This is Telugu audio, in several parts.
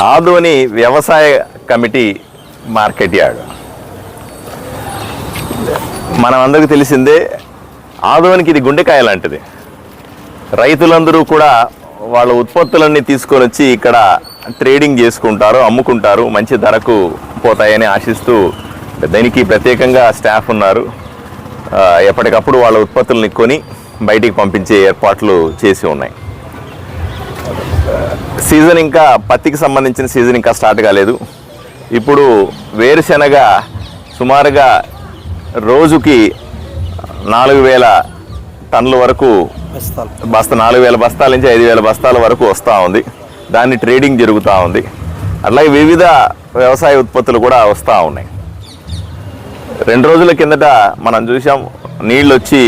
ఆదోని వ్యవసాయ కమిటీ మార్కెట్ యార్డ్ మనం అందరికీ తెలిసిందే. ఆదోనికి ఇది గుండెకాయ లాంటిది. రైతులందరూ కూడా వాళ్ళ ఉత్పత్తులన్నీ తీసుకొని వచ్చి ఇక్కడ ట్రేడింగ్ చేసుకుంటారు, అమ్ముకుంటారు, మంచి ధరకు పోతాయని ఆశిస్తూ దీనికి ప్రత్యేకంగా స్టాఫ్ ఉన్నారు. ఎప్పటికప్పుడు వాళ్ళ ఉత్పత్తులను కొని బయటికి పంపించే ఏర్పాట్లు చేసి ఉన్నాయి. సీజన్ ఇంకా పత్తికి సంబంధించిన సీజన్ ఇంకా స్టార్ట్ కాలేదు. ఇప్పుడు వేరుశెనగ సుమారుగా రోజుకి 4000 టన్నుల వరకు 4000 బస్తాల నుంచి 5000 బస్తాల వరకు వస్తూ ఉంది. దాన్ని ట్రేడింగ్ జరుగుతూ ఉంది. అట్లాగే వివిధ వ్యవసాయ ఉత్పత్తులు కూడా వస్తూ ఉన్నాయి. 2 రోజుల కిందట మనం చూసాం, నీళ్ళు వచ్చి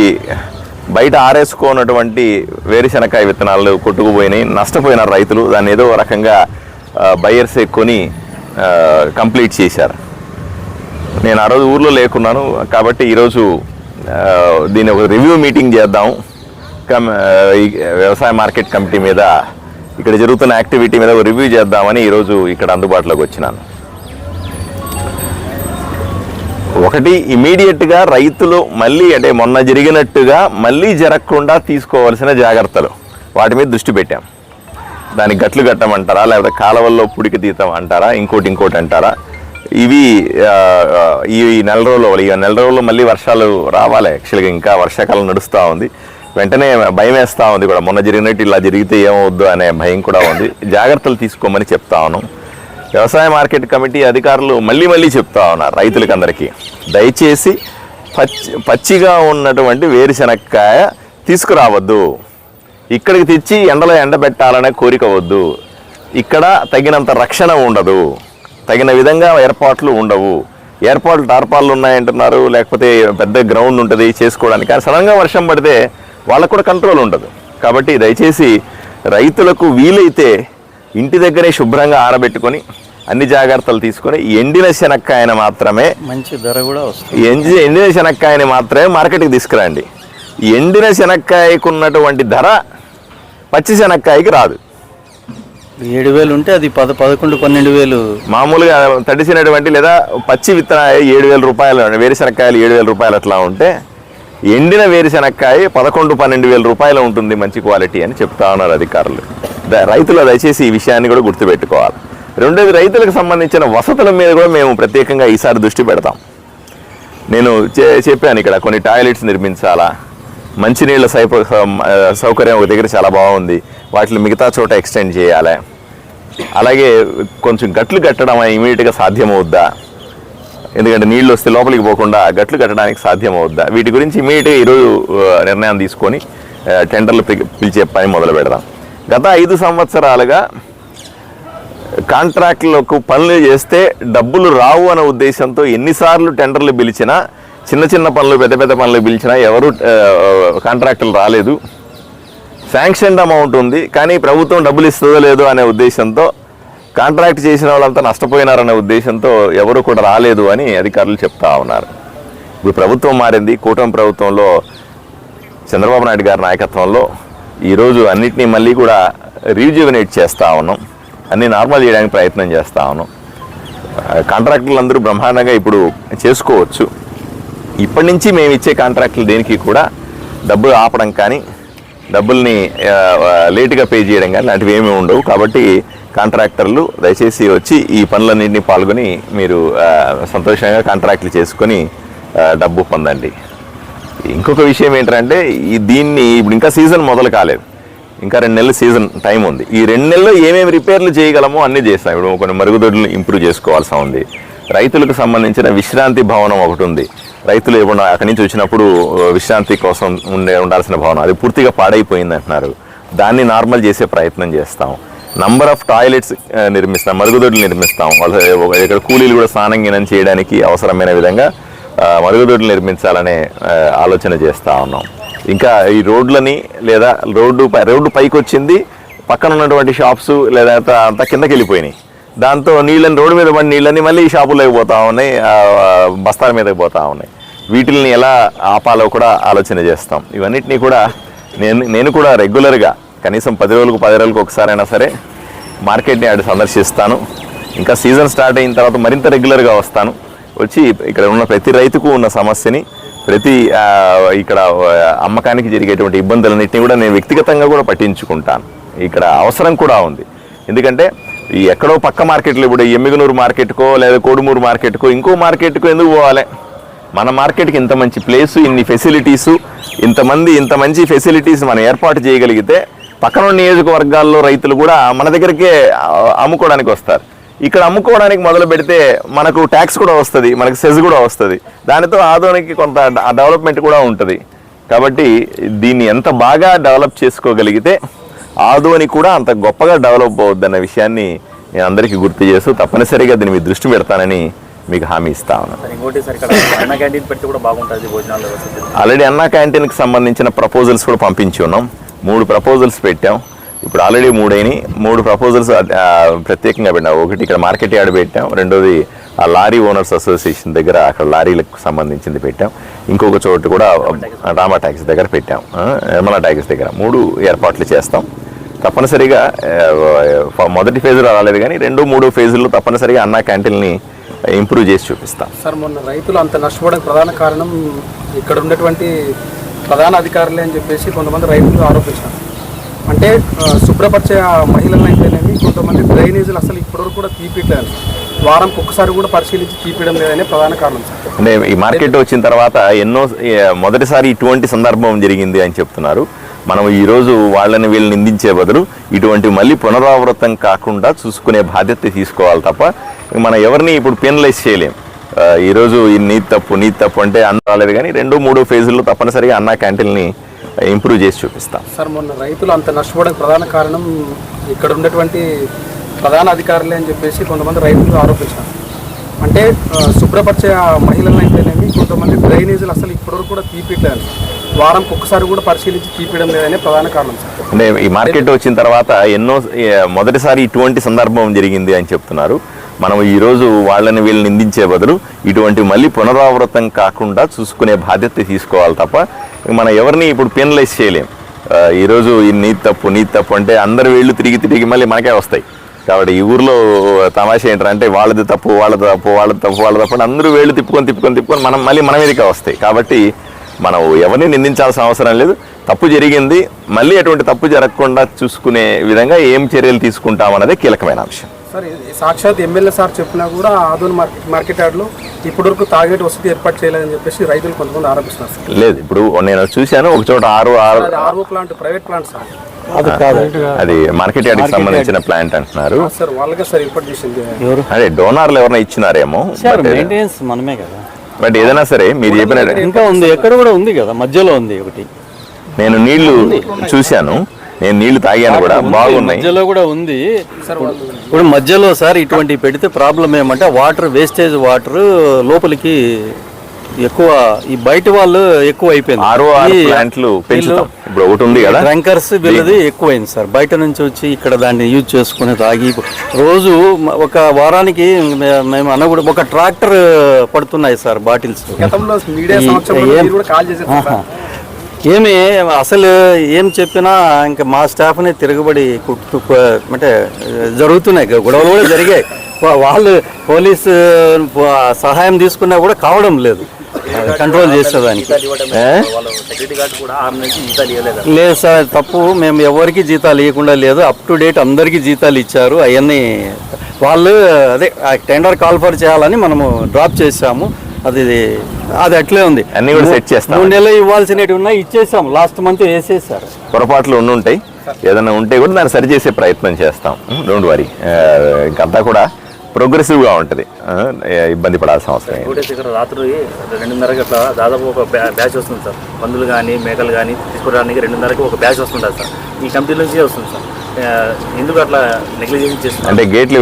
బయట ఆరేసుకోనటువంటి వేరుశెనకాయ విత్తనాలు కొట్టుకుపోయినాయి, నష్టపోయినారు రైతులు. దాన్ని ఏదో రకంగా బయర్స్ కొని కంప్లీట్ చేశారు. నేను ఆ రోజు ఊర్లో లేకున్నాను కాబట్టి ఈరోజు దీని ఒక రివ్యూ మీటింగ్ చేద్దాం. వ్యవసాయ మార్కెట్ కమిటీ మీద ఇక్కడ జరుగుతున్న యాక్టివిటీ మీద రివ్యూ చేద్దామని ఈరోజు ఇక్కడ అందుబాటులోకి వచ్చినాను. ఒకటి, ఇమీడియట్గా రైతులు మళ్ళీ అంటే మొన్న జరిగినట్టుగా మళ్ళీ జరగకుండా తీసుకోవాల్సిన జాగ్రత్తలు, వాటి మీద దృష్టి పెట్టాం. దానికి గట్లు కట్టమంటారా, లేకపోతే కాలువల్లో పుడికి తీతం అంటారా, ఇంకోటి అంటారా, ఇవి ఈ నెల రోజుల్లో మళ్ళీ వర్షాలు రావాలి. యాక్చువల్గా ఇంకా వర్షాకాలం నడుస్తూ ఉంది. వెంటనే భయం వేస్తూ ఉంది కూడా, మొన్న జరిగినట్టు ఇలా జరిగితే ఏమవుద్దు అనే భయం కూడా ఉంది. జాగ్రత్తలు తీసుకోమని చెప్తా ఉన్నాం. వ్యవసాయ మార్కెట్ కమిటీ అధికారులు మళ్ళీ చెప్తా ఉన్నారు రైతులకి అందరికీ, దయచేసి పచ్చిగా ఉన్నటువంటి వేరుశెనక్కాయ తీసుకురావద్దు, ఇక్కడికి తెచ్చి ఎండలో ఎండబెట్టాలనే కోరిక వద్దు, ఇక్కడ తగినంత రక్షణ ఉండదు, తగిన విధంగా ఏర్పాట్లు ఉండవు. ఏర్పాట్లు టార్పాళ్ళు ఉన్నాయంటున్నారు, లేకపోతే పెద్ద గ్రౌండ్ ఉంటుంది చేసుకోవడానికి. కానీ సడన్గా వర్షం పడితే వాళ్ళకు కూడా కంట్రోల్ ఉండదు. కాబట్టి దయచేసి రైతులకు వీలైతే ఇంటి దగ్గరే శుభ్రంగా ఆరబెట్టుకొని అన్ని జాగ్రత్తలు తీసుకొని ఎండిన శనక్కాయను మాత్రమే, మంచి ధర కూడా వస్తుంది, ఎండిన శనక్కాయని మాత్రమే మార్కెట్కి తీసుకురండి. ఎండిన శనక్కాయకు ఉన్నటువంటి ధర పచ్చి శనక్కాయకి రాదు. 7,000 ఉంటే అది 11-12,000 మామూలుగా తడిసినటువంటి లేదా పచ్చి విత్తనాలు 7,000 రూపాయలు, వేరుశెనక్కాయలు 7,000 రూపాయలు అట్లా ఉంటే, ఎండిన వేరుశెనక్కాయ 11-12,000 రూపాయలు ఉంటుంది మంచి క్వాలిటీ అని చెప్తా ఉన్నారు అధికారులు. రైతులు దయచేసి ఈ విషయాన్ని కూడా గుర్తుపెట్టుకోవాలి. రెండోది, రైతులకు సంబంధించిన వసతుల మీద కూడా మేము ప్రత్యేకంగా ఈసారి దృష్టి పెడతాం. నేను చెప్పాను, ఇక్కడ కొన్ని టాయిలెట్స్ నిర్మించాలా, మంచినీళ్ళ సౌకర్యం ఒక దగ్గర చాలా బాగుంది, వాటిని మిగతా చోట ఎక్స్టెండ్ చేయాలి. అలాగే కొంచెం గట్లు కట్టడం ఇమీడియట్గా సాధ్యమవుద్దా, ఎందుకంటే నీళ్ళు వస్తే లోపలికి పోకుండా గట్లు కట్టడానికి సాధ్యమవుద్దా, వీటి గురించి ఇమీడియట్గా ఈరోజు నిర్ణయం తీసుకొని టెండర్లు పిలిచే పని మొదలు పెడదాం. గత 5 సంవత్సరాలుగా కాంట్రాక్టులకు పనులు చేస్తే డబ్బులు రావు అనే ఉద్దేశంతో ఎన్నిసార్లు టెండర్లు పిలిచినా, చిన్న పనులు పెద్ద పనులు పిలిచినా ఎవరు కాంట్రాక్టులు రాలేదు. శాంక్షన్డ్ అమౌంట్ ఉంది కానీ ప్రభుత్వం డబ్బులు ఇస్తుందో లేదో అనే ఉద్దేశంతో, కాంట్రాక్ట్ చేసిన వాళ్ళంతా నష్టపోయినారనే ఉద్దేశంతో ఎవరు కూడా రాలేదు అని అధికారులు చెప్తా ఉన్నారు. ఇప్పుడు ప్రభుత్వం మారింది. కూటమి ప్రభుత్వంలో చంద్రబాబు నాయుడు గారి నాయకత్వంలో ఈరోజు అన్నిటినీ మళ్ళీ కూడా రీజ్యువనేట్ చేస్తూ ఉన్నాం, అన్నీ నార్మల్ చేయడానికి ప్రయత్నం చేస్తూ ఉన్నాం. కాంట్రాక్టులు అందరూ బ్రహ్మాండంగా ఇప్పుడు చేసుకోవచ్చు. ఇప్పటి నుంచి మేము ఇచ్చే కాంట్రాక్టులు దేనికి కూడా డబ్బులు ఆపడం కానీ, డబ్బుల్ని లేటుగా పే చేయడం కానీ లాంటివి ఏమీ ఉండవు. కాబట్టి కాంట్రాక్టర్లు దయచేసి వచ్చి ఈ పనులన్నింటినీ పాల్గొని మీరు సంతోషంగా కాంట్రాక్టులు చేసుకొని డబ్బు పొందండి. ఇంకొక విషయం ఏంటంటే, దీన్ని ఇప్పుడు ఇంకా సీజన్ మొదలు కాలేదు, ఇంకా 2 నెలలు సీజన్ టైం ఉంది. ఈ 2 నెలల్లో ఏమేమి రిపేర్లు చేయగలమో అన్నీ చేస్తాం. ఇప్పుడు కొన్ని మరుగుదొడ్లు ఇంప్రూవ్ చేసుకోవాల్సి ఉంది. రైతులకు సంబంధించిన విశ్రాంతి భవనం ఒకటి ఉంది. రైతులు ఎప్పుడు అక్కడి నుంచి వచ్చినప్పుడు విశ్రాంతి కోసం ఉండాల్సిన భవనం, అది పూర్తిగా పాడైపోయింది అంటున్నారు. దాన్ని నార్మల్ చేసే ప్రయత్నం చేస్తాం. నంబర్ ఆఫ్ టాయిలెట్స్ నిర్మిస్తాం, మరుగుదొడ్లు నిర్మిస్తాం. వాళ్ళు ఇక్కడ కూలీలు కూడా స్నానం చేయడానికి అవసరమైన విధంగా మరుగుదొడ్లు నిర్మించాలనే ఆలోచన చేస్తూ ఉన్నాం. ఇంకా ఈ రోడ్లని లేదా రోడ్డు పైకి వచ్చింది, పక్కన ఉన్నటువంటి షాప్స్ లేదా అంతా కిందకి వెళ్ళిపోయినాయి. దాంతో నీళ్ళని రోడ్డు మీద పడి నీళ్ళని మళ్ళీ షాపుల్లోకి పోతూ ఉన్నాయి, బస్తాల మీదకి పోతూ ఉన్నాయి. వీటిని ఎలా ఆపాలో కూడా ఆలోచన చేస్తాం. ఇవన్నిటినీ కూడా నేను కూడా రెగ్యులర్గా కనీసం 10 రోజులకు ఒకసారైనా సరే మార్కెట్ని ఆడ సందర్శిస్తాను. ఇంకా సీజన్ స్టార్ట్ అయిన తర్వాత మరింత రెగ్యులర్గా వస్తాను. వచ్చి ఇక్కడ ఉన్న ప్రతి రైతుకు ఉన్న సమస్యని, ప్రతి ఇక్కడ అమ్మకానికి జరిగేటువంటి ఇబ్బందులన్నింటినీ కూడా నేను వ్యక్తిగతంగా కూడా పట్టించుకుంటాను. ఇక్కడ అవసరం కూడా ఉంది. ఎందుకంటే ఈ ఎక్కడో పక్క మార్కెట్లో ఇప్పుడు ఎమ్మిగనూరు మార్కెట్కో లేదా కోడుమూరు మార్కెట్కో ఇంకో మార్కెట్కో ఎందుకు పోవాలి? మన మార్కెట్కి ఇంత మంచి ప్లేసు, ఇన్ని ఫెసిలిటీసు, ఇంత మంచి ఫెసిలిటీస్ మనం ఏర్పాటు చేయగలిగితే పక్కన నియోజకవర్గాల్లో రైతులు కూడా మన దగ్గరికే అమ్ముకోవడానికి వస్తారు. ఇక్కడ అమ్ముకోవడానికి మొదలు పెడితే మనకు ట్యాక్స్ కూడా వస్తుంది, మనకు సెజ్ కూడా వస్తుంది. దానితో ఆదోనికి కొంత డెవలప్మెంట్ కూడా ఉంటుంది. కాబట్టి దీన్ని ఎంత బాగా డెవలప్ చేసుకోగలిగితే ఆదోని కూడా అంత గొప్పగా డెవలప్ అవుద్దన్న విషయాన్ని నేను అందరికీ గుర్తు చేస్తూ తప్పనిసరిగా దీని మీద దృష్టి పెడతానని మీకు హామీ ఇస్తా ఉన్నాను. ఆల్రెడీ అన్నా క్యాంటీన్కి సంబంధించిన ప్రపోజల్స్ కూడా పంపించి ఉన్నాం. 3 ప్రపోజల్స్ పెట్టాం. ఇప్పుడు ఆల్రెడీ 3 అయినాయి. 3 ప్రపోజల్స్ ప్రత్యేకంగా పెట్టాం. ఒకటి ఇక్కడ మార్కెట్ యార్డ్ పెట్టాం, రెండోది ఆ లారీ ఓనర్స్ అసోసియేషన్ దగ్గర అక్కడ లారీలకు సంబంధించింది పెట్టాం. ఇంకొక చోటు కూడా రామా ట్యాక్స్ దగ్గర పెట్టాం, నిర్మలా ట్యాక్స్ దగ్గర. 3 ఏర్పాట్లు చేస్తాం. తప్పనిసరిగా మొదటి ఫేజ్లో రాలేదు కానీ 2, 3 ఫేజుల్లో తప్పనిసరిగా అన్నా క్యాంటీన్ని ఇంప్రూవ్ చేసి చూపిస్తాం. సార్, మొన్న రైతులు అంత నష్టపోవడానికి ప్రధాన కారణం ఇక్కడ ఉన్నటువంటి ప్రధాన అధికారులే అని చెప్పేసి కొంతమంది రైతులు ఆరోపించారు. అంటే శుభ్రపరిచే మహిళలను అయితేనేమి, కొంతమంది డ్రైనేజీలు అసలు ఇప్పటివరకు కూడా తీపిట్లేదు, వారంకి ఒక్కసారి కూడా పరిశీలించి తీపియడం లేదనే ప్రధాన కారణం సార్. అంటే ఈ మార్కెట్ వచ్చిన తర్వాత మొదటిసారి ఇటువంటి సందర్భం జరిగింది అని చెప్తున్నారు. మనం ఈరోజు వాళ్ళని వీళ్ళని నిందించే బదులు ఇటువంటి మళ్ళీ పునరావృతం కాకుండా చూసుకునే బాధ్యత తీసుకోవాలి తప్ప మనం ఎవరిని ఇప్పుడు పెనలైజ్ చేయలేం. ఈరోజు ఈ నీతి తప్పు అంటే రాలేదు కానీ 2, 3 ఫేజుల్లో తప్పనిసరిగా అన్నా క్యాంటీన్ని ఇంప్రూవ్ చేసి చూపిస్తాం. సార్, మొన్న రైతులు అంత నష్టపోవడానికి ప్రధాన కారణం ఇక్కడ ఉన్నటువంటి ప్రధాన అధికారులే అని చెప్పేసి కొంతమంది రైతులు ఆరోపించారు. అంటే శుభ్రపరిచే మహిళలను అయితేనేమి, కొంతమంది డ్రైనేజీలు అసలు ఇప్పటివరకు కూడా తీపిట్లేదు, వారంకి ఒక్కసారి కూడా పరిశీలించి తీపియడం లేదనే ప్రధాన కారణం సార్. అంటే ఈ మార్కెట్ వచ్చిన తర్వాత మొదటిసారి ఇటువంటి సందర్భం జరిగింది అని చెప్తున్నారు. మనం ఈరోజు వాళ్ళని వీళ్ళని నిందించే బదులు ఇటువంటి మళ్ళీ పునరావృతం కాకుండా చూసుకునే బాధ్యత తీసుకోవాలి తప్ప మనం ఎవరిని ఇప్పుడు పెనలైజ్ చేయలేం. ఈరోజు ఈ నీతి తప్పు అంటే అందరు వీళ్ళు తిరిగి మళ్ళీ మనకే వస్తాయి. కాబట్టి ఈ ఊర్లో తమాషా ఏంటంటే వాళ్ళది తప్పు అని అందరూ వేళ్ళు తిప్పుకొని మనం మళ్ళీ మన మీదకే వస్తాయి. కాబట్టి మనం ఎవరిని నిందించాల్సిన అవసరం లేదు. తప్పు జరిగింది, మళ్ళీ అటువంటి తప్పు జరగకుండా చూసుకునే విధంగా ఏం చర్యలు తీసుకుంటామన్నదే కీలకమైన అంశం. సార్, సాక్షాత్ ఎమ్మెల్యే సార్ చెప్పినా కూడా ఆదోని మార్కెట్ యార్డ్లో ఇప్పటివరకు తాగేటి వసతి ఏర్పాటు చేయలేదని చెప్పేసి రైతులు కొంతమంది ఆరోపిస్తున్నారు సార్. లేదు, ఇప్పుడు నేను చూశాను ఒక చోట RO plant, private plant sir. అది మార్కెట్ యార్డ్కి సంబంధించిన ప్లాంట్ అంటున్నారు సార్. వాళ్ళకే సార్ ఏర్పాటు చేసింది. అదే డోనార్లు ఎవరైనా ఇచ్చినారేమో, మనమే కదా. బట్ ఏదైనా సరే మీరు చెప్పిన ఇంకా ఉంది, ఎక్కడ కూడా ఉంది కదా, మధ్యలో ఉంది ఒకటి. నేను నీళ్లు చూశాను, నేను నీళ్లు తాగాను కూడా, బాగున్నాయి. మధ్యలో కూడా ఉంది. ఇప్పుడు మధ్యలో సార్ ఇటువంటి పెడితే ప్రాబ్లం ఏమంటే వాటర్ వేస్టేజ్, వాటర్ లోపలికి ఎక్కువ, ఈ బయట వాళ్ళు ఎక్కువ అయిపోయింది. ప్లాంట్లు పెంచుతాం ఇప్పుడు ఒకటి ఉంది కదా, ట్యాంకర్స్ వీళ్ళది ఎక్కువైంది సార్. బయట నుంచి వచ్చి ఇక్కడ దాన్ని యూజ్ చేసుకుని తాగి రోజు ఒక వారానికి మేము అనకూడదు ఒక ట్రాక్టర్ పడుతున్నాయి సార్ బాటిల్స్. ఏమి అసలు ఏం చెప్పినా ఇంకా మా స్టాఫ్ని తిరగబడి అంటే జరుగుతున్నాయి, గొడవలు కూడా జరిగాయి. వాళ్ళు పోలీసు సహాయం తీసుకున్నా కూడా కావడం లేదు కంట్రోల్ చేసేదానికి. లేదు సార్, తప్పు. మేము ఎవరికి జీతాలు ఇవ్వకుండా లేదు, అప్ టు డేట్ అందరికీ జీతాలు ఇచ్చారు. అవన్నీ వాళ్ళు అదే టెండర్ కాల్ఫర్ చేయాలని మనము డ్రాప్ చేసాము. అది అట్లే ఉంది. అన్ని కూడా సెట్ చేస్తాం. 3 నెలలు ఇవ్వాల్సినవి ఉన్నాయి, ఇచ్చేసాం. లాస్ట్ మంత్ వేసేసారు. పొరపాట్లు ఉంటాయి, ఏదైనా ఉంటే కూడా దాన్ని సరి చేసే ప్రయత్నం చేస్తాం. డోంట్ వరీ, ఇంకంతా కూడా ప్రోగ్రెసివ్గా ఉంటుంది, ఇబ్బంది పడాల్సిన అవసరం. రాత్రి 2:30కి అట్లా దాదాపు ఒక బ్యాచ్ వస్తుంది సార్. పందులు కానీ మేకలు కానీ తీసుకోవడానికి 2:30కి ఒక బ్యాచ్ వస్తుంటుంది సార్. ఈ కంపెనీ నుంచి వస్తుంది సార్. ఎందుకు అట్లా నెగ్లిజెన్స్ చేస్తుంది అంటే గేట్లు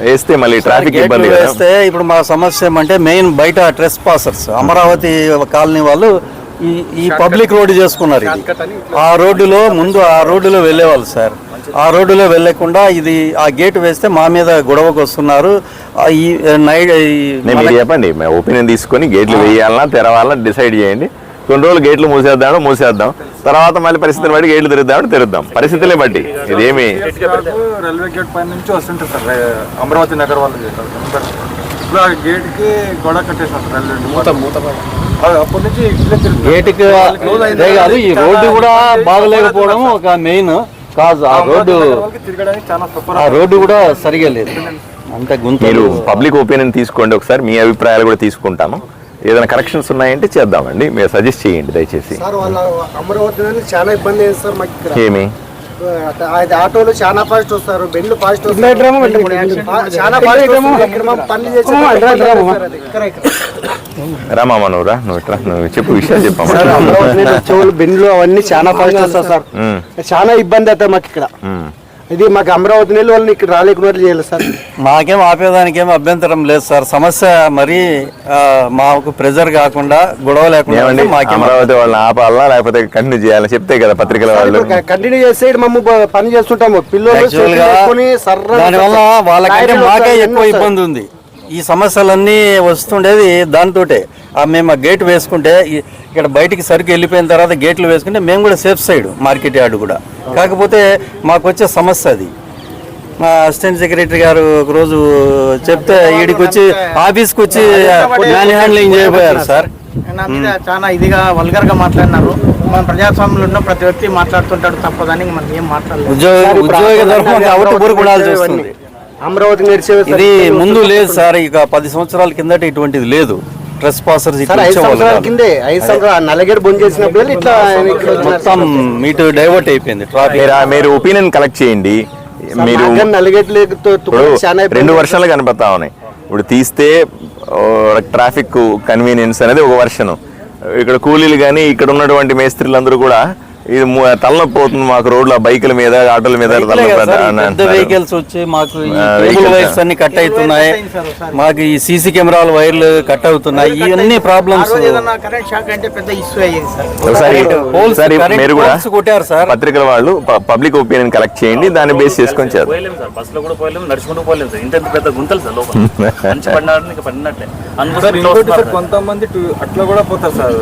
వేస్తే మళ్ళీ ట్రాఫిక్ ఇబ్బంది వేస్తే. ఇప్పుడు మా సమస్య ఏమంటే మెయిన్ బయట ట్రెస్ పాసర్స్, అమరావతి కాలనీ వాళ్ళు ఈ పబ్లిక్ రోడ్డు చేసుకున్నారు. ఇది ఆ రోడ్డులో ముందు ఆ రోడ్డులో వెళ్ళేవాళ్ళు సార్. ఆ రోడ్డులో వెళ్ళకుండా ఇది ఆ గేట్ వేస్తే మా మీద గొడవకు వస్తున్నారు. చెప్పండి, ఒపీనియన్ తీసుకొని గేట్లు వేయాలన్నా తెరవాలన్నా డిసైడ్ చేయండి. కొన్ని రోజులు గేట్లు మూసేద్దాం, తర్వాత మళ్ళీ పరిస్థితిని బట్టి గేట్లు తెరుద్దాం పరిస్థితులే బట్టి. ఇదేమి రైల్వే గేట్ పైన నుంచి వస్తుంటారు సార్ అమరావతి నగర్ వాళ్ళు ఇప్పుడు ఆ గేట్ కి గొడవ కట్టేసారు రైల్వే అప్పటి నుంచి గేటుకి అదే కాదు, ఈ రోడ్డు కూడా బాగలేకపోవడం ఒక మెయిన్ కాదు. ఆ తిరగడానికి చాలా సఫర్. రోడ్డు కూడా సరిగా లేదు, అంత గుంతలు. మీరు పబ్లిక్ ఒపీనియన్ తీసుకోండి ఒకసారి, మీ అభిప్రాయాలు కూడా తీసుకుంటాము. ఏదైనా కరెక్షన్స్ ఉన్నాయంటే చేద్దామండి, మీరు సజెస్ట్ చేయండి దయచేసి. సార్ వాళ్ళ అమరావతి చాలా ఇబ్బంది అయింది సార్ మాకు ఇక్కడ. ఏమి ఆటోలు చాలా ఫాస్ట్ వస్తారు, బెండ్లు ఫాస్ట్ వస్తారు, చాలా ఫాస్ట్ పనులు రామా నువ్వురా, నువ్వు చెప్పు విషయాలు చెప్పమ్మా. చెవులు బెండ్లు అవన్నీ చాలా ఫాస్ట్ వస్తారు సార్, చాలా ఇబ్బంది అవుతాయి మాకు ఇక్కడ. ఇది మాకు అమరావతి నీళ్ళు వాళ్ళని ఇక్కడ రాలేకుండా చేయాలి సార్. మాకేం ఆపేదానికేం అభ్యంతరం లేదు సార్. సమస్య మరి మాకు ప్రెజర్ కాకుండా గొడవ లేకుండా అమరావతి వాళ్ళని ఆపాలా లేకపోతే కంటిన్యూ చేయాలని చెప్తే కదా పత్రికల వాళ్ళు. కంటిన్యూ చేస్తే మమ్మల్ని పని చేస్తుంటాము పిల్లలు. దానివల్ల వాళ్ళకంటే మాకే ఎక్కువ ఇబ్బంది ఉంది. ఈ సమస్యలన్నీ వస్తుండేది దాంతోటే. మేము ఆ గేట్ వేసుకుంటే ఇక్కడ బయటికి సరుకు వెళ్ళిపోయిన తర్వాత గేట్లు వేసుకుంటే మేము కూడా సేఫ్ సైడ్ మార్కెట్ యార్డు కూడా. కాకపోతే మాకు వచ్చే సమస్య అది. మా అసిస్టెంట్ సెక్రటరీ గారు ఒకరోజు చెప్తే వీడికి వచ్చి ఆఫీస్కి వచ్చి మ్యాన్ హ్యాండ్లింగ్ చేయబోయారు సార్. నా మీద చాలా ఇదిగా వల్గర్గా మాట్లాడినారు. మన ప్రజాస్వామ్యంలో ఉన్న ప్రతి వ్యక్తి మాట్లాడుతుంటాడు, తప్పదని మనకి ఏం మాట్లాడలేదు. ఉద్యోగ ధర్మం అవుట్ బురుకుడాల్సి వస్తుంది. అమరావతి నడిచే ఇది ముందు లేదు సార్, ఇక 10 సంవత్సరాల కిందట ఇటువంటిది లేదు. ట్రెస్ పాసర్స్ నల్లగేడు బంద్ చేసినప్పుడు ఇట్లా మొత్తం మీటు డైవర్ట్ అయిపోయింది ట్రాఫిక్. మీరు ఒపీనియన్ కలెక్ట్ చేయండి. మీరు 2 వర్షాలు కనపడతా ఉన్నాయి. ఇప్పుడు తీస్తే ట్రాఫిక్ కన్వీనియన్స్ అనేది ఒక వర్షన్. ఇక్కడ కూలీలు కానీ ఇక్కడ ఉన్నటువంటి మేస్త్రీలందరూ కూడా ఇది తలనొప్పి అవుతుంది మాకు, రోడ్ల బైకుల మీద ఆటోల మీద వెహికల్స్ వచ్చి మాకు వైర్స్ అన్ని కట్ అవుతున్నాయి, మాకు ఈ సీసీ కెమెరాల వైర్లు కట్ అవుతున్నాయి. ఇవన్నీ ప్రాబ్లమ్స్. ఒకసారి మీరు కూడా కొట్టారు సార్, పత్రికల వాళ్ళు పబ్లిక్ ఒపీనియన్ కలెక్ట్ చేయండి, దాన్ని బేస్ చేసుకొని కొంతమంది అట్లా కూడా పోతారు సార్.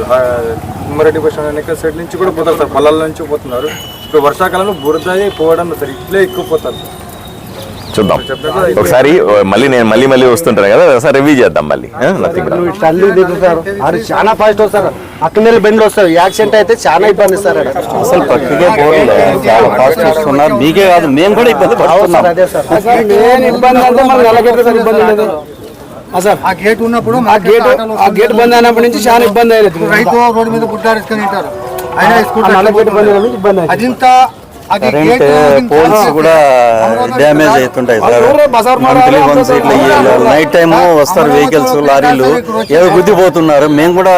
ఉమ్మరెడ్డి బస్ సైడ్ నుంచి కూడా పోతారు సార్, పొలాల నుంచి పోతున్నారు. ఇప్పుడు వర్షాకాలంలో బురద పోవడం సార్, ఇట్లే ఎక్కువ పోతారు. చూద్దాం ఒకసారి, నేను మళ్ళీ వస్తుంటాను కదా, ఒకసారి రివ్యూ చేద్దాం మళ్ళీ. చాలా ఫాస్ట్ వస్తారు, అక్కడ బెండ్లు వస్తారు, యాక్సిడెంట్ అయితే చాలా ఇబ్బంది సార్. అసలు పక్కకే చాలా ఫాస్ట్ వస్తున్నారు. మీకే కాదు మేము కూడా ఇబ్బంది పడుతున్నాం. అదే సార్, ఇబ్బంది అంటే మనకి ఎలాగైతే సార్ ఇబ్బంది లేదు సార్. ఆ గేట్ ఉన్నప్పుడు ఆ గేట్ బంద్ అయినప్పటి నుంచి చాలా ఇబ్బంది అయ్యేది. రైతు రోడ్డు మీద పుట్టారేసుకొని ఉంటారు, అదింత కరెంట్ పోల్స్ కూడా డ్యామేజ్ అవుతుంటాయి సార్. నైట్ టైమ్ వస్తారు వెహికల్స్, లారీలు ఏదో గుద్దిపోతున్నారు. మేము కూడా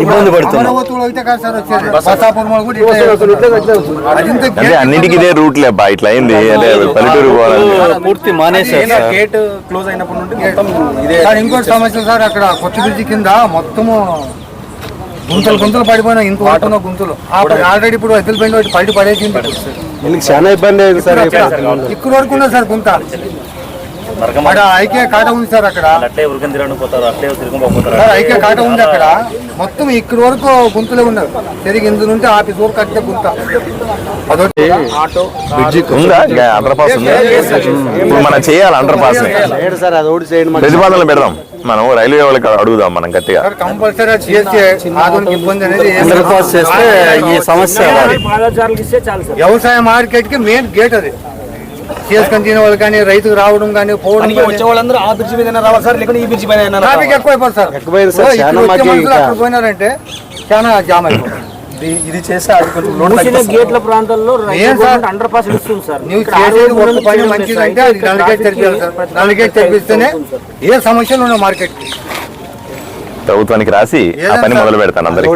ఇబ్బంది పడుతున్నాం. అంటే అన్నిటికీ ఇదే రూట్ లేబ్బా, ఇట్లా అయింది. అంటే పల్లెటూరు పూర్తి మానేశారు సార్. గేట్ క్లోజ్ అయినప్పటి నుండి ఇంకోటి సమస్య సార్, అక్కడ కొత్త బ్రిడ్జి కింద మొత్తము గుంతలు పడిపోయినాయి. ఇంకో ఆటో గుంతలు ఆల్రెడీ ఇప్పుడు ఎద్దులు పైన పడేసింది. వీళ్ళకి చాలా ఇబ్బంది అయింది సార్. ఇక్కడ వరకు ఉన్నది సార్ గుంత. ఐకే కాట ఉంది సార్ అక్కడ, ఐకే కాట ఉంది అక్కడ. మొత్తం ఇక్కడ వరకు గుంతలే ఉన్నారు. తిరిగి ఇందు నుండి ఆఫీస్ వరకు కట్టే గుంత. అదొకటి ఉందా అండర్ పాస్ ఉంది. ఇప్పుడు మనం చేయాలి అండర్ పాస్ సార్, అది ఒకటి చేయండి. ప్రతిపాదనలు పెడదాం, మనం రైల్వే వాళ్ళకి అడుగుదాం మనం గట్టిగా. కంపల్సరీ చేస్తే ఆధునిక ఇబ్బంది అనేది అండర్ పాస్ చేస్తే ఈ సమస్య. వ్యవసాయ మార్కెట్ కి మెయిన్ గేట్ అది. చేసుకొని తినే వాళ్ళు కానీ, రైతుకు రావడం కానీ పోవడం, వచ్చే వాళ్ళందరూ ఆ బ్రిడ్జి మీద రావాలి సార్, లేకుంటే ఈ బ్రిడ్జి పైన ట్రాఫిక్ ఎక్కువైపోతుంది సార్. ఎక్కువైంది అక్కడ పోయినారంటే చాలా జామ్ అయిపోతుంది. ఇది చేస్తే అది కొంచెం గేట్ల ప్రాంతాల్లో అండర్ పాస్ ఇస్తుంది సార్. నువ్వు చేసేది పని మంచిదంటే అది నల్లగేట్ తెరిపించాలి సార్. నల్లగేట్ తెరిపిస్తేనే ఏ సమస్యలు ఉన్నాయి మార్కెట్. ప్రభుత్వానికి రాసి ఆ పని మొదలు పెడతాను అందరికీ.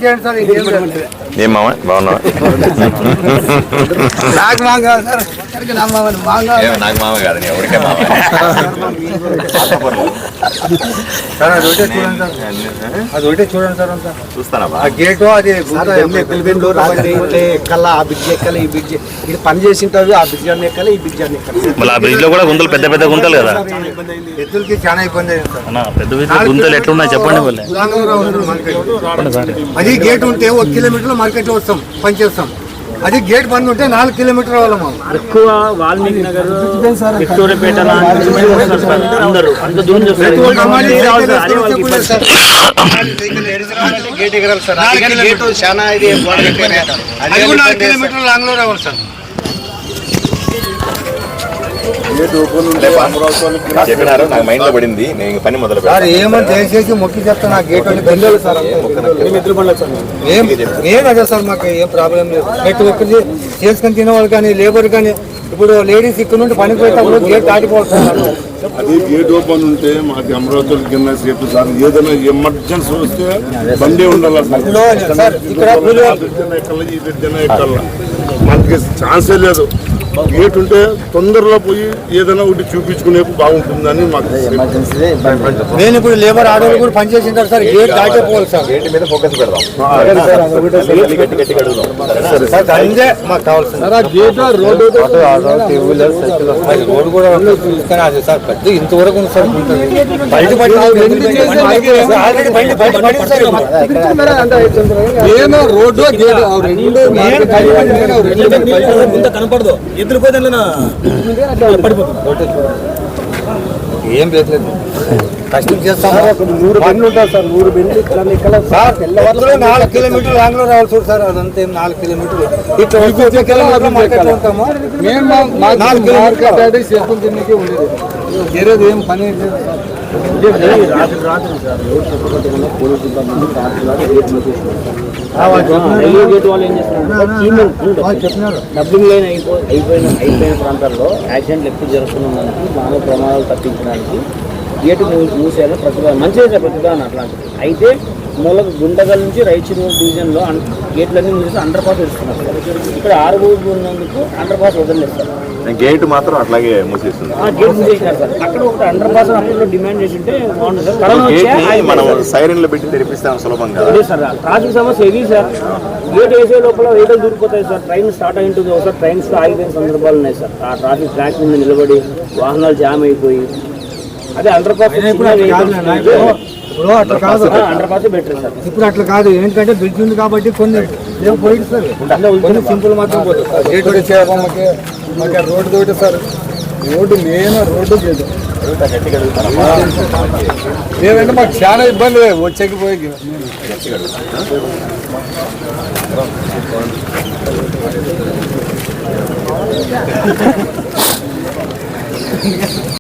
చేయండి సార్. ఏం మామ బాగున్నావా? నాకు మామ కాదు సార్, అందరికీ నా మామని. నాకు మామ కాదు, నీ ఎవరికే మామ. సార్ అది ఒకటే చూడండి సార్, అది ఒకటే చూడండి సార్. అంతా చూస్తానా ఆ గేటు అది ఎక్కల్లా ఆ బ్రిడ్జ్ ఎక్కలే ఈ బ్రిడ్జ్ ఇది పని చేసి ఉంటారు. ఆ బ్రిడ్జ్ అన్ని ఎక్కలే ఈ బ్రిడ్జ్ అన్ని ఎక్కలే. మళ్ళీ ఆ బ్రిడ్జ్ లో కూడా గుంతలు పెద్ద పెద్ద గుంతలు కదా ఎద్దులకి చాలా ఇబ్బంది అయింది సార్. అన్న, పెద్ద పెద్ద గుంతలు ఎట్లున్నాయి చెప్పండి వాళ్ళే. అది గేట్ ఉంటే 1 కిలోమీటర్ మార్కెట్ వస్తాం, పని చేస్తాం. అది గేట్ బంద్ ఉంటే 4 కిలోమీటర్ వాళ్ళం. ఎక్కువ వాల్మీకి నగర్, విక్టోరియపేట అందరూ అంత దూరం గేట్ ఎగరాలి సార్. గేట్ చాలా ఇది 4 కిలోమీటర్ లాంగ్ లో రావాలి సార్. చెప్పినారు, నాకు మైండ్ లో పడింది, నేను పని మొదలు సార్ ఏమని దయచేసి మొక్కి చెప్తాను. ఆ గేట్ వాళ్ళు బెండలు సార్, ఏం అదే సార్, మాకు ఏం ప్రాబ్లం లేదు. ప్రతి ఒక్కరి చేసుకొని తినేవాళ్ళు కానీ లేబర్ కానీ, ఇప్పుడు లేడీస్ ఇక్కడ నుండి పనికి పోయేటప్పుడు గేట్ దాటిపోవాలి సార్. అది గేట్ ఓపెన్ ఉంటే మాకు అమరావతి కింద సేపు సార్, ఏదైనా ఎమర్జెన్సీ వస్తే బండి ఉండాలి సార్. ఇక్కడ ఎక్కాల మనకి ఛాన్సే లేదు. గేట్ ఉంటే తొందరలో పోయి ఏదైనా ఒకటి చూపించుకునే బాగుంటుందని మాకు. నేను ఇప్పుడు లేబర్ ఆర్డర్ కూడా పనిచేసిన తర్వాత సార్ గేట్ దాటిపోవాలి సార్. గేట్ మీద ఫోకస్ పెడదాం. సార్ అందే మాకు కావాల్సింది. రోడ్ కూడా కానీ అది సార్ పెద్ద ఇంతవరకు ఉంది సార్. బయట పడి ఆల్రెడీ బయట పడింది సార్. రోడ్డు కనపడదు, ఎద్దులు పోతే ఏం లేదు, కష్టం చేస్తాం. 100 బండ్లు ఉంటారు సార్, 100 బండ్లు సార్. 4 కిలోమీటర్లు లాంగ్ లో రావాలి చూడు సార్. అదంతా 4 కిలోమీటర్లు ఇట్లా మార్కెట్ ఉంటాము. 4 కిలోమీటర్లు చేసుకుని తిన్నకే ఉండేది, వేరేది ఏం పని లేదు సార్. రాత్రి సార్ గేట్ వాళ్ళు ఏం చేస్తున్నారు, డబ్బింగ్ లైన్ అయిపోయిన ప్రాంతాల్లో యాక్సిడెంట్లు ఎక్కువ జరుగుతున్నందుకు మానవ ప్రమాదాలు తప్పించడానికి గేటు మూసేయాలి మంచిగా ప్రతిపాదన అట్లాంటిది. అయితే మూలకు గుంటగల్ నుంచి రైచూరు డివిజన్లో గేట్లన్నీ మూసేసి అండర్ పాస్ ఇస్తున్నారు. ఇక్కడ 6 రోజులు ఉన్నందుకు అండర్ పాస్ వదిలేస్తారు. గేట్ మాత్రం అట్లాగే మూసేస్తుంది. Gate మూసేసినారు sir. అక్కడ ఒక అండర్ పాస్ అప్పుడు డిమాండ్ చేసి ఉంటే బాగుంటుంది సార్. కరోనా వచ్చే మనం సైరన్లు పెట్టి తెరిపిస్తాం సులభంగా. లేదు సార్, ట్రాఫిక్ సమస్య హెవీ సార్. గేట్ వేసే లోపల వెహికల్ దూరిపోతాయి సార్. ట్రైన్ స్టార్ట్ అయి ఉంటుంది, ఒకసారి ట్రైన్స్ ఆగిపోయిన సందర్భాలు ఉన్నాయి సార్. ఆ ట్రాఫిక్ ట్రాక్ మీద నిలబడి వాహనాలు జామ్ అయిపోయి, అదే అండర్ పాస్ అట్లా కాదు, అండర్ పాస్ బెటర్ సార్. ఇప్పుడు అట్లా కాదు, ఏంటంటే బ్రిడ్జ్ ఉంది కాబట్టి కొన్ని పోయింది సార్. కొన్ని సింపుల్ మాత్రం పోతుంది సార్. గేట్ ఒకటి చేయాలి మాకు రోడ్డు తోటి సార్. రోడ్డు మెయిన్ రోడ్డు లేదు. ఏమంటే మాకు చాలా ఇబ్బంది వచ్చేకి పోయి.